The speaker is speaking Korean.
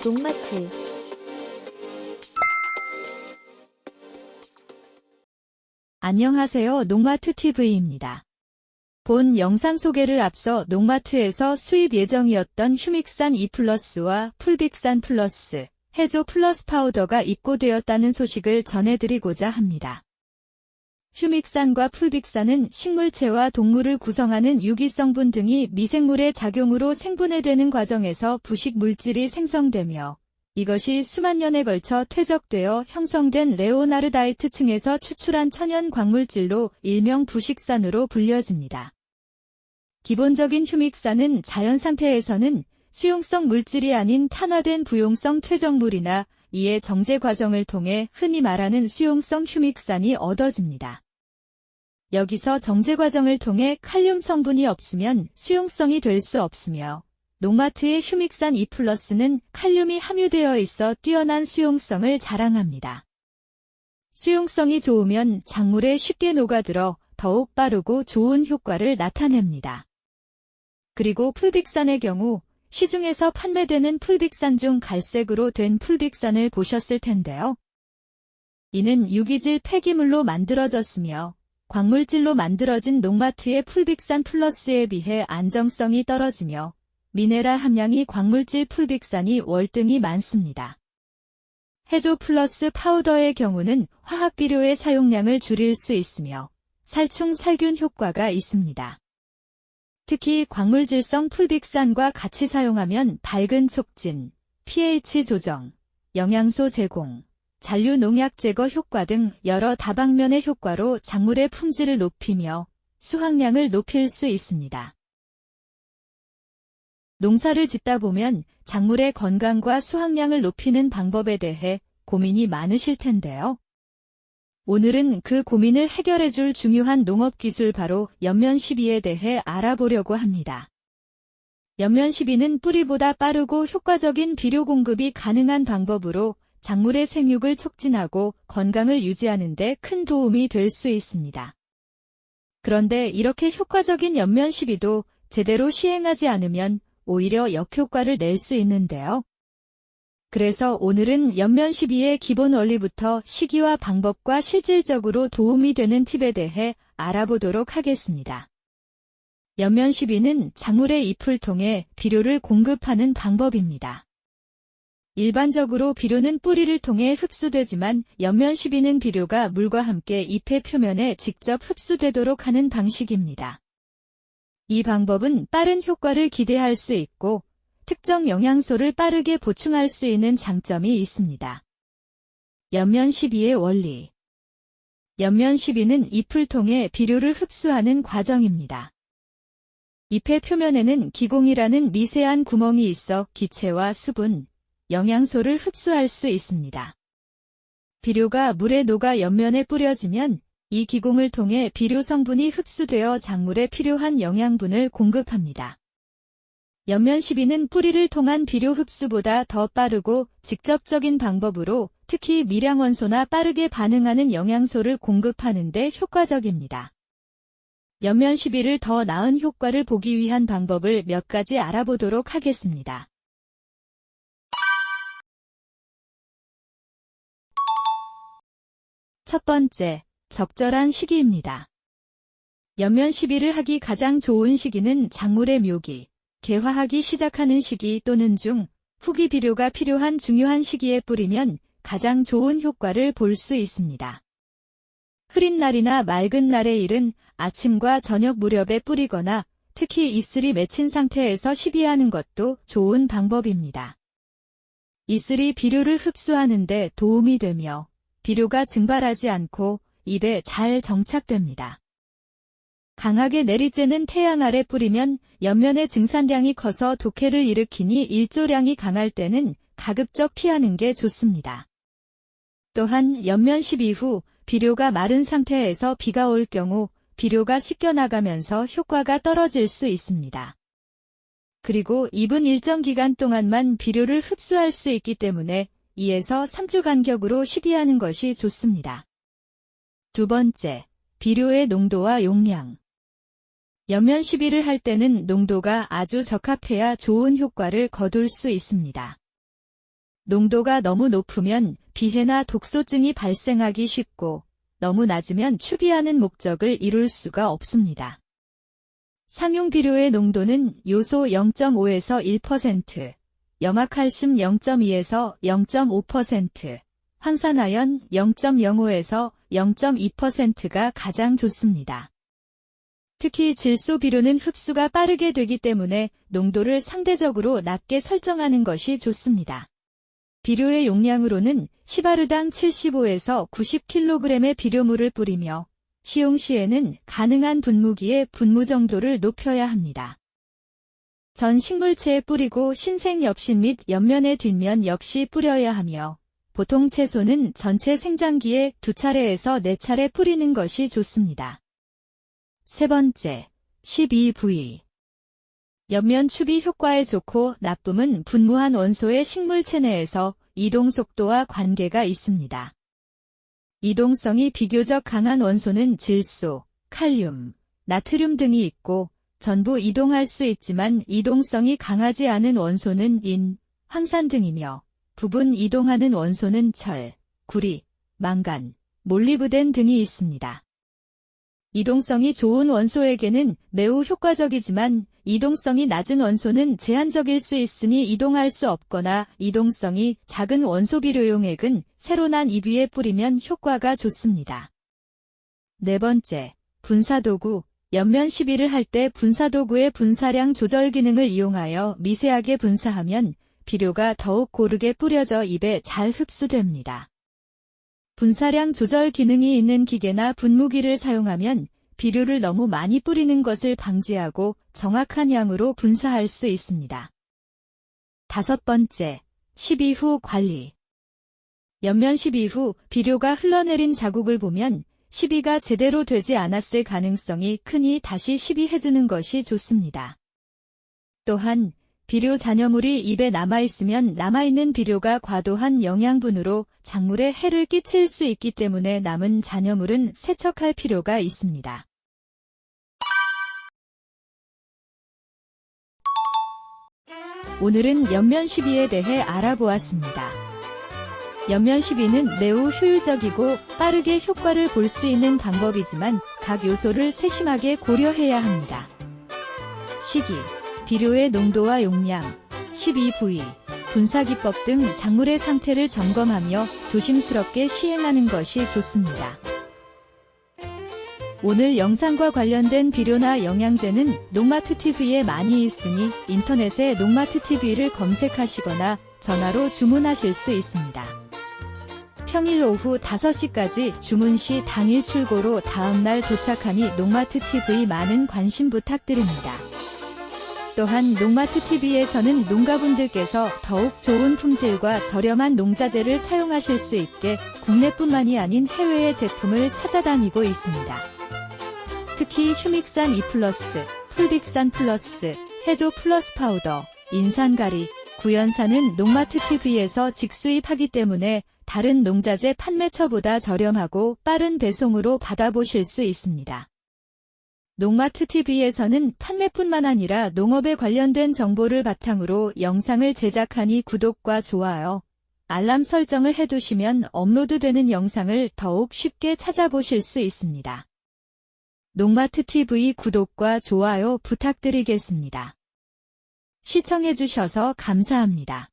농마트. 안녕하세요. 농마트TV입니다. 본 영상 소개를 앞서 농마트에서 수입 예정이었던 휴믹산 E+와 풀빅산 플러스, 해조 플러스 파우더가 입고되었다는 소식을 전해드리고자 합니다. 휴믹산과 풀빅산은 식물체와 동물을 구성하는 유기성분 등이 미생물의 작용으로 생분해되는 과정에서 부식 물질이 생성되며 이것이 수만 년에 걸쳐 퇴적되어 형성된 레오나르다이트층에서 추출한 천연 광물질로 일명 부식산으로 불려집니다. 기본적인 휴믹산은 자연 상태에서는 수용성 물질이 아닌 탄화된 부용성 퇴적물이나 이의 정제 과정을 통해 흔히 말하는 수용성 휴믹산이 얻어집니다. 여기서 정제 과정을 통해 칼륨 성분이 없으면 수용성이 될 수 없으며 농마트의 휴믹산 E+는 칼륨이 함유되어 있어 뛰어난 수용성을 자랑합니다. 수용성이 좋으면 작물에 쉽게 녹아들어 더욱 빠르고 좋은 효과를 나타냅니다. 그리고 풀빅산의 경우 시중에서 판매되는 풀빅산 중 갈색으로 된 풀빅산을 보셨을 텐데요. 이는 유기질 폐기물로 만들어졌으며 광물질로 만들어진 농마트의 풀빅산 플러스에 비해 안정성이 떨어지며 미네랄 함량이 광물질 풀빅산이 월등히 많습니다. 해조 플러스 파우더의 경우는 화학 비료의 사용량을 줄일 수 있으며 살충 살균 효과가 있습니다. 특히 광물질성 풀빅산과 같이 사용하면 밝은 촉진, pH 조정, 영양소 제공, 잔류 농약 제거 효과 등 여러 다방면의 효과로 작물의 품질을 높이며 수확량을 높일 수 있습니다. 농사를 짓다 보면 작물의 건강과 수확량을 높이는 방법에 대해 고민이 많으실 텐데요. 오늘은 그 고민을 해결해줄 중요한 농업기술 바로 연면시비에 대해 알아보려고 합니다. 연면시비는 뿌리보다 빠르고 효과적인 비료 공급이 가능한 방법으로 작물의 생육을 촉진하고 건강을 유지하는 데 큰 도움이 될 수 있습니다. 그런데 이렇게 효과적인 연면시비도 제대로 시행하지 않으면 오히려 역효과를 낼 수 있는데요. 그래서 오늘은 연면시비의 기본 원리부터 시기와 방법과 실질적으로 도움이 되는 팁에 대해 알아보도록 하겠습니다. 연면시비는 작물의 잎을 통해 비료를 공급하는 방법입니다. 일반적으로 비료는 뿌리를 통해 흡수되지만 연면시비는 비료가 물과 함께 잎의 표면에 직접 흡수되도록 하는 방식입니다. 이 방법은 빠른 효과를 기대할 수 있고 특정 영양소를 빠르게 보충할 수 있는 장점이 있습니다. 연면시비의 원리. 연면시비는 잎을 통해 비료를 흡수하는 과정입니다. 잎의 표면에는 기공이라는 미세한 구멍이 있어 기체와 수분, 영양소를 흡수할 수 있습니다. 비료가 물에 녹아 옆면에 뿌려지면 이 기공을 통해 비료 성분이 흡수되어 작물에 필요한 영양분을 공급합니다. 연면시비는 뿌리를 통한 비료 흡수보다 더 빠르고 직접적인 방법으로 특히 미량원소나 빠르게 반응하는 영양소를 공급하는 데 효과적입니다. 연면시비를 더 나은 효과를 보기 위한 방법을 몇 가지 알아보도록 하겠습니다. 첫 번째, 적절한 시기입니다. 연면시비를 하기 가장 좋은 시기는 작물의 묘기, 개화하기 시작하는 시기 또는 후기 비료가 필요한 중요한 시기에 뿌리면 가장 좋은 효과를 볼 수 있습니다. 흐린 날이나 맑은 날의 일은 아침과 저녁 무렵에 뿌리거나 특히 이슬이 맺힌 상태에서 시비하는 것도 좋은 방법입니다. 이슬이 비료를 흡수하는 데 도움이 되며 비료가 증발하지 않고 잎에 잘 정착됩니다. 강하게 내리쬐는 태양 아래 뿌리면 연면의 증산량이 커서 독해를 일으키니 일조량이 강할 때는 가급적 피하는 게 좋습니다. 또한 연면시비 후 비료가 마른 상태에서 비가 올 경우 비료가 씻겨나가면서 효과가 떨어질 수 있습니다. 그리고 잎은 일정 기간 동안만 비료를 흡수할 수 있기 때문에 2에서 3주 간격으로 시비하는 것이 좋습니다. 두 번째, 비료의 농도와 용량. 연면 시비를 할 때는 농도가 아주 적합해야 좋은 효과를 거둘 수 있습니다. 농도가 너무 높으면 비해나 독소증이 발생하기 쉽고 너무 낮으면 추비하는 목적을 이룰 수가 없습니다. 상용 비료의 농도는 요소 0.5에서 1%, 염화칼슘 0.2에서 0.5%, 황산화연 0.05에서 0.2%가 가장 좋습니다. 특히 질소 비료는 흡수가 빠르게 되기 때문에 농도를 상대적으로 낮게 설정하는 것이 좋습니다. 비료의 용량으로는 10아르당 75에서 90kg의 비료물을 뿌리며 시용 시에는 가능한 분무기의 분무 정도를 높여야 합니다. 전 식물체에 뿌리고 신생 엽신 및 옆면의 뒷면 역시 뿌려야 하며 보통 채소는 전체 생장기에 2차례에서 4차례 뿌리는 것이 좋습니다. 세 번째, 12V. 옆면 추비 효과에 좋고 나쁨은 분무한 원소의 식물체 내에서 이동 속도와 관계가 있습니다. 이동성이 비교적 강한 원소는 질소, 칼륨, 나트륨 등이 있고 전부 이동할 수 있지만 이동성이 강하지 않은 원소는 인, 황산 등이며 부분 이동하는 원소는 철, 구리, 망간, 몰리브덴 등이 있습니다. 이동성이 좋은 원소에게는 매우 효과적이지만 이동성이 낮은 원소는 제한적일 수 있으니 이동할 수 없거나 이동성이 작은 원소 비료용액은 새로 난 잎 위에 뿌리면 효과가 좋습니다. 네 번째, 분사도구. 옆면 시비를 할 때 분사도구의 분사량 조절 기능을 이용하여 미세하게 분사하면 비료가 더욱 고르게 뿌려져 잎에 잘 흡수됩니다. 분사량 조절 기능이 있는 기계나 분무기를 사용하면 비료를 너무 많이 뿌리는 것을 방지하고 정확한 양으로 분사할 수 있습니다. 다섯 번째, 시비 후 관리. 옆면 시비 후 비료가 흘러내린 자국을 보면 시비가 제대로 되지 않았을 가능성이 크니 다시 시비해주는 것이 좋습니다. 또한 비료 잔여물이 잎에 남아있으면 남아있는 비료가 과도한 영양분으로 작물에 해를 끼칠 수 있기 때문에 남은 잔여물은 세척할 필요가 있습니다. 오늘은 옆면 시비에 대해 알아보았습니다. 옆면 시비는 매우 효율적이고 빠르게 효과를 볼 수 있는 방법이지만 각 요소를 세심하게 고려해야 합니다. 시기, 비료의 농도와 용량, 12V, 분사기법 등 작물의 상태를 점검하며 조심스럽게 시행하는 것이 좋습니다. 오늘 영상과 관련된 비료나 영양제는 농마트 TV에 많이 있으니 인터넷에 농마트 TV를 검색하시거나 전화로 주문하실 수 있습니다. 평일 오후 5시까지 주문 시 당일 출고로 다음날 도착하니 농마트 TV 많은 관심 부탁드립니다. 또한 농마트 TV에서는 농가분들께서 더욱 좋은 품질과 저렴한 농자재를 사용하실 수 있게 국내뿐만이 아닌 해외의 제품을 찾아다니고 있습니다. 특히 휴믹산 E+, 풀빅산 플러스, 해조 플러스 파우더, 인산가리, 구연산은 농마트 TV에서 직수입하기 때문에 다른 농자재 판매처보다 저렴하고 빠른 배송으로 받아보실 수 있습니다. 농마트 TV에서는 판매뿐만 아니라 농업에 관련된 정보를 바탕으로 영상을 제작하니 구독과 좋아요, 알람 설정을 해두시면 업로드되는 영상을 더욱 쉽게 찾아보실 수 있습니다. 농마트 TV 구독과 좋아요 부탁드리겠습니다. 시청해주셔서 감사합니다.